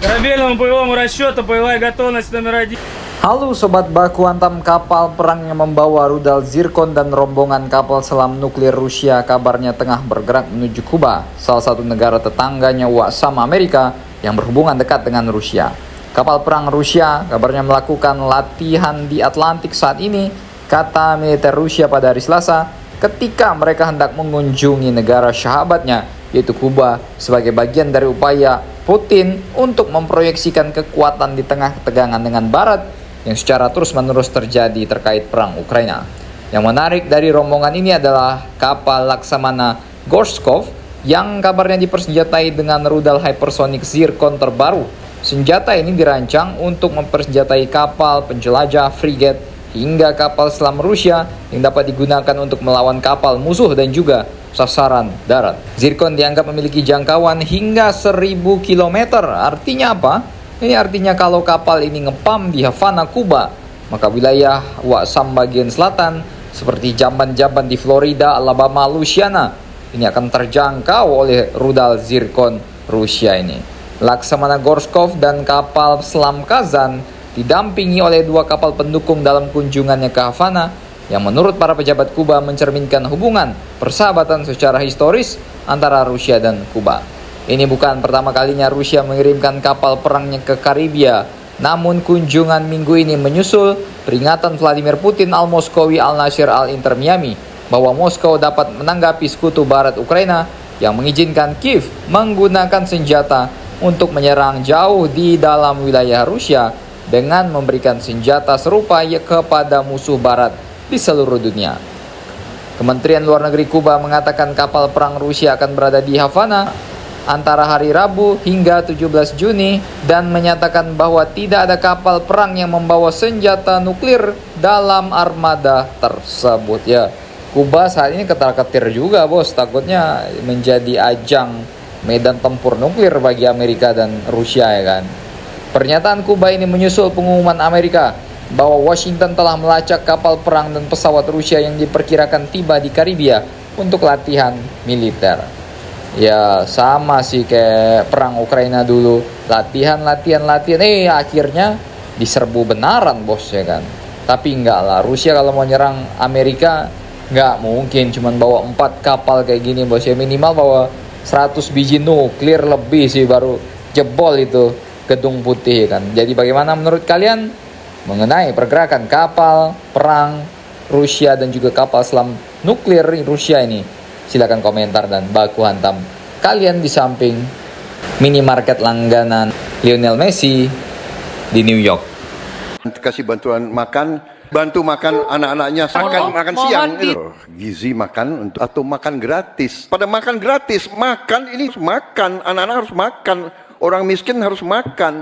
Корабельному боевому расчету боевая готовность номер 1. Halo Sobat Baku Hantam, kapal perang yang membawa rudal Zirkon dan rombongan kapal selam nuklir Rusia kabarnya tengah bergerak menuju Kuba, salah satu negara tetangganya sama Amerika yang berhubungan dekat dengan Rusia. Kapal perang Rusia kabarnya melakukan latihan di Atlantik saat ini, kata militer Rusia pada hari Selasa, ketika mereka hendak mengunjungi negara sahabatnya, yaitu Kuba, sebagai bagian dari upaya Putin untuk memproyeksikan kekuatan di tengah ketegangan dengan Barat yang secara terus-menerus terjadi terkait perang Ukraina. Yang menarik dari rombongan ini adalah kapal Laksamana Gorshkov yang kabarnya dipersenjatai dengan rudal hypersonic Zirkon terbaru. Senjata ini dirancang untuk mempersenjatai kapal penjelajah, frigate, hingga kapal selam Rusia yang dapat digunakan untuk melawan kapal musuh dan juga sasaran darat. Zirkon dianggap memiliki jangkauan hingga 1000 km. Artinya apa? Ini artinya kalau kapal ini ngepam di Havana, Kuba, maka wilayah Waksam bagian selatan seperti jamban-jamban di Florida, Alabama, Louisiana ini akan terjangkau oleh rudal Zirkon Rusia ini. Laksamana Gorshkov dan kapal selam Kazan didampingi oleh 2 kapal pendukung dalam kunjungannya ke Havana yang menurut para pejabat Kuba mencerminkan hubungan persahabatan secara historis antara Rusia dan Kuba. Ini bukan pertama kalinya Rusia mengirimkan kapal perangnya ke Karibia, namun kunjungan minggu ini menyusul peringatan Vladimir Putin al-Moskowi al-Nasir al-Inter Miami bahwa Moskow dapat menanggapi sekutu Barat Ukraina yang mengizinkan Kiev menggunakan senjata untuk menyerang jauh di dalam wilayah Rusia dengan memberikan senjata serupa kepada musuh Barat di seluruh dunia. Kementerian Luar Negeri Kuba mengatakan kapal perang Rusia akan berada di Havana antara hari Rabu hingga 17 Juni dan menyatakan bahwa tidak ada kapal perang yang membawa senjata nuklir dalam armada tersebut. Ya, Kuba saat ini ketar-ketir juga, bos, takutnya menjadi ajang medan tempur nuklir bagi Amerika dan Rusia, ya kan. Pernyataan Kuba ini menyusul pengumuman Amerika bahwa Washington telah melacak kapal perang dan pesawat Rusia yang diperkirakan tiba di Karibia untuk latihan militer. Ya sama sih kayak perang Ukraina dulu, latihan, akhirnya diserbu benaran, bos, ya kan. Tapi enggak lah, Rusia kalau mau nyerang Amerika enggak mungkin cuman bawa 4 kapal kayak gini, bos, ya minimal bawa 100 biji nuklir lebih sih baru jebol itu Gedung Putih, ya kan. Jadi bagaimana menurut kalian mengenai pergerakan kapal perang Rusia dan juga kapal selam nuklir Rusia ini? Silakan komentar dan baku hantam kalian di samping minimarket langganan Lionel Messi di New York. Kasih bantuan makan, bantu makan anak-anaknya, makan siang itu. Gizi makan untuk atau makan gratis. Pada makan gratis, makan ini makan, anak-anak harus makan, orang miskin harus makan.